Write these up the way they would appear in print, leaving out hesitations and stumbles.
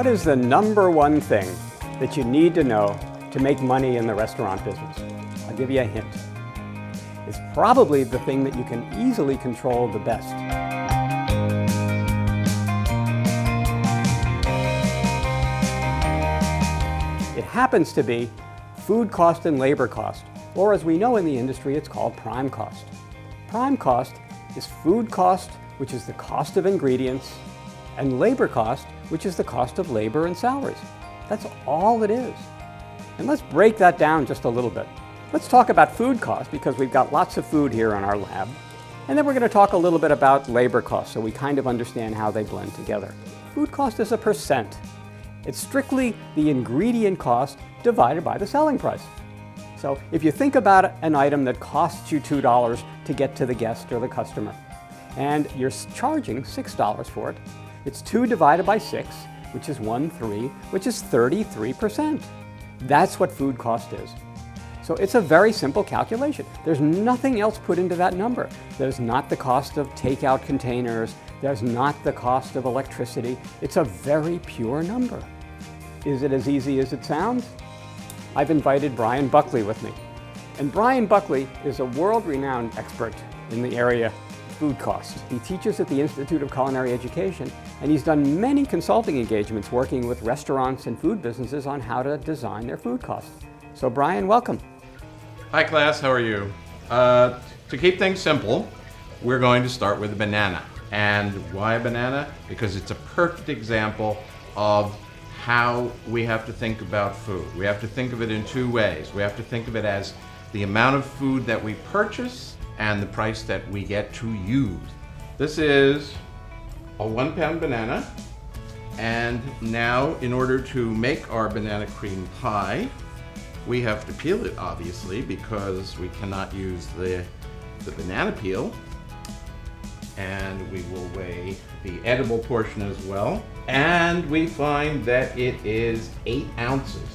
What is the number one thing that you need to know to make money in the restaurant business? I'll give you a hint. It's probably the thing that you can easily control the best. It happens to be food cost and labor cost, or as we know in the industry, it's called prime cost. Prime cost is food cost, which is the cost of ingredients, and labor cost, which is the cost of labor and salaries. That's all it is. And let's break that down just a little bit. Let's talk about food cost because we've got lots of food here in our lab. And then we're going to talk a little bit about labor cost so we kind of understand how they blend together. Food cost is a percent. It's strictly the ingredient cost divided by the selling price. So if you think about an item that costs you $2 to get to the guest or the customer, and you're charging $6 for it, it's 2 divided by 6, which is 1/3, which is 33%. That's what food cost is. So it's a very simple calculation. There's nothing else put into that number. There's not the cost of takeout containers. There's not the cost of electricity. It's a very pure number. Is it as easy as it sounds? I've invited Brian Buckley with me. And Brian Buckley is a world-renowned expert in the area of food cost. He teaches at the Institute of Culinary Education, and he's done many consulting engagements working with restaurants and food businesses on how to design their food costs. So Brian, welcome. Hi class, how are you? To keep things simple, we're going to start with a banana. And why a banana? Because it's a perfect example of how we have to think about food. We have to think of it in two ways. We have to think of it as the amount of food that we purchase and the price that we get to use. This is a 1-pound banana. And now, in order to make our banana cream pie, we have to peel it, obviously, because we cannot use the banana peel. And we will weigh the edible portion as well. And we find that it is 8 ounces,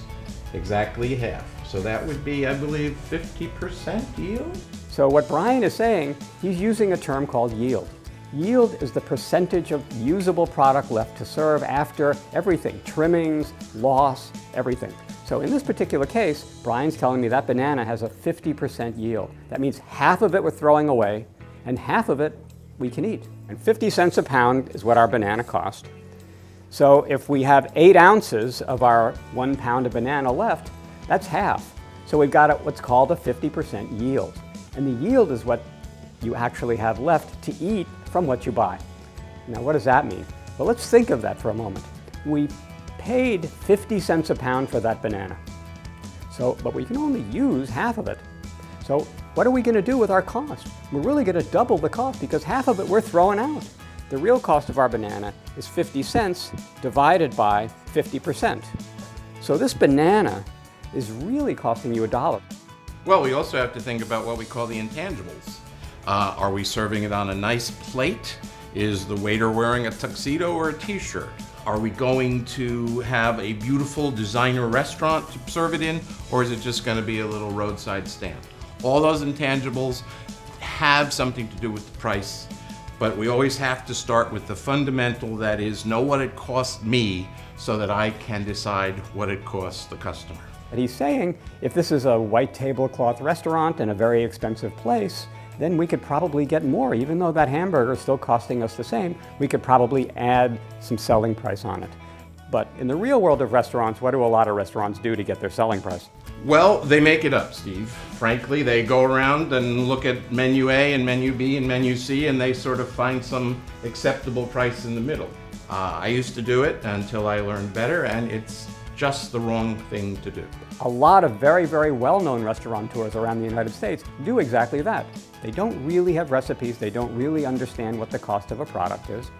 exactly half. So that would be, I believe, 50% yield? So what Brian is saying, he's using a term called yield. Yield is the percentage of usable product left to serve after everything, trimmings, loss, everything. So in this particular case, Brian's telling me that banana has a 50% yield. That means half of it we're throwing away, and half of it we can eat. And 50 cents a pound is what our banana cost. So if we have 8 ounces of our 1 pound of banana left, that's half. So we've got what's called a 50% yield. And the yield is what you actually have left to eat from what you buy. Now what does that mean? Well, let's think of that for a moment. We paid 50 cents a pound for that banana. But we can only use half of it. So what are we going to do with our cost? We're really going to double the cost because half of it we're throwing out. The real cost of our banana is 50 cents divided by 50%. So this banana is really costing you $1. Well, we also have to think about what we call the intangibles. Are we serving it on a nice plate? Is the waiter wearing a tuxedo or a t-shirt? Are we going to have a beautiful designer restaurant to serve it in, or is it just going to be a little roadside stand? All those intangibles have something to do with the price, but we always have to start with the fundamental, that is, know what it costs me so that I can decide what it costs the customer. But he's saying if this is a white tablecloth restaurant in a very expensive place, then we could probably get more. Even though that hamburger is still costing us the same, we could probably add some selling price on it. But in the real world of restaurants, what do a lot of restaurants do to get their selling price? Well, they make it up, Steve. Frankly, they go around and look at menu A and menu B and menu C, and they sort of find some acceptable price in the middle. I used to do it until I learned better, and it's just the wrong thing to do. A lot of very, very well-known restaurateurs around the United States do exactly that. They don't really have recipes, they don't really understand what the cost of a product is,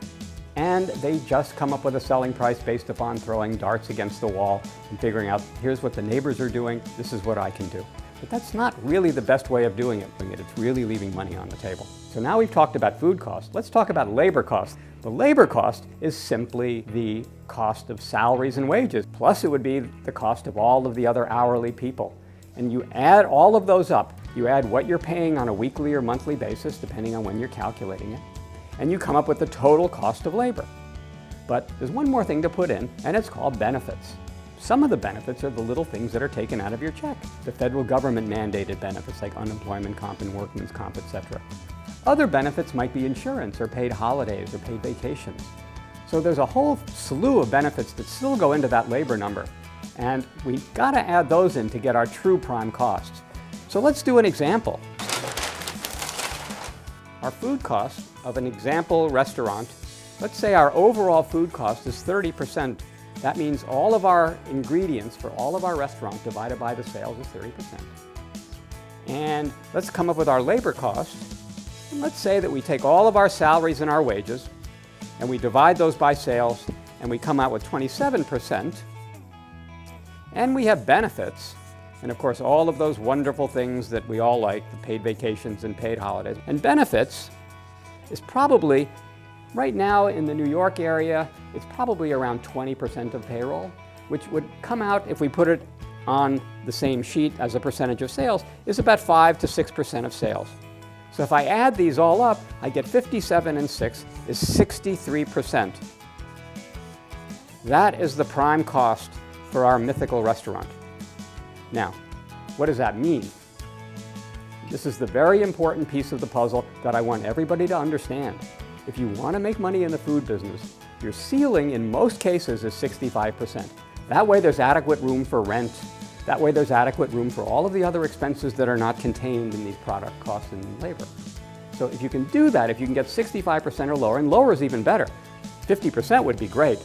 and they just come up with a selling price based upon throwing darts against the wall and figuring out, here's what the neighbors are doing, this is what I can do. But that's not really the best way of doing it. It's really leaving money on the table. So now we've talked about food costs. Let's talk about labor costs. The labor cost is simply the cost of salaries and wages, plus it would be the cost of all of the other hourly people. And you add all of those up. You add what you're paying on a weekly or monthly basis, depending on when you're calculating it, and you come up with the total cost of labor. But there's one more thing to put in, and it's called benefits. Some of the benefits are the little things that are taken out of your check. The federal government mandated benefits like unemployment comp and workman's comp, etc. Other benefits might be insurance or paid holidays or paid vacations. So there's a whole slew of benefits that still go into that labor number. And we've got to add those in to get our true prime costs. So let's do an example. Our food cost of an example restaurant, let's say our overall food cost is 30%. That means all of our ingredients for all of our restaurant divided by the sales is 30%. And let's come up with our labor cost. And let's say that we take all of our salaries and our wages and we divide those by sales and we come out with 27%. And we have benefits. And of course, all of those wonderful things that we all like, the paid vacations and paid holidays. And benefits is probably, right now in the New York area, it's probably around 20% of payroll, which would come out, if we put it on the same sheet as a percentage of sales, is about 5 to 6% of sales. So if I add these all up, I get 57 and 6 is 63%. That is the prime cost for our mythical restaurant. Now, what does that mean? This is the very important piece of the puzzle that I want everybody to understand. If you want to make money in the food business, your ceiling in most cases is 65%. That way there's adequate room for rent. That way there's adequate room for all of the other expenses that are not contained in these product costs and labor. So if you can do that, if you can get 65% or lower, and lower is even better, 50% would be great.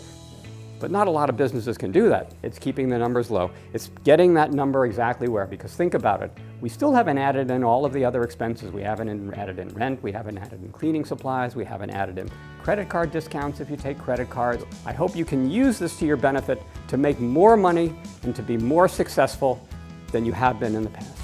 But not a lot of businesses can do that. It's keeping the numbers low. It's getting that number exactly where, because think about it. We still haven't added in all of the other expenses. We haven't added in rent, we haven't added in cleaning supplies, we haven't added in credit card discounts if you take credit cards. I hope you can use this to your benefit to make more money and to be more successful than you have been in the past.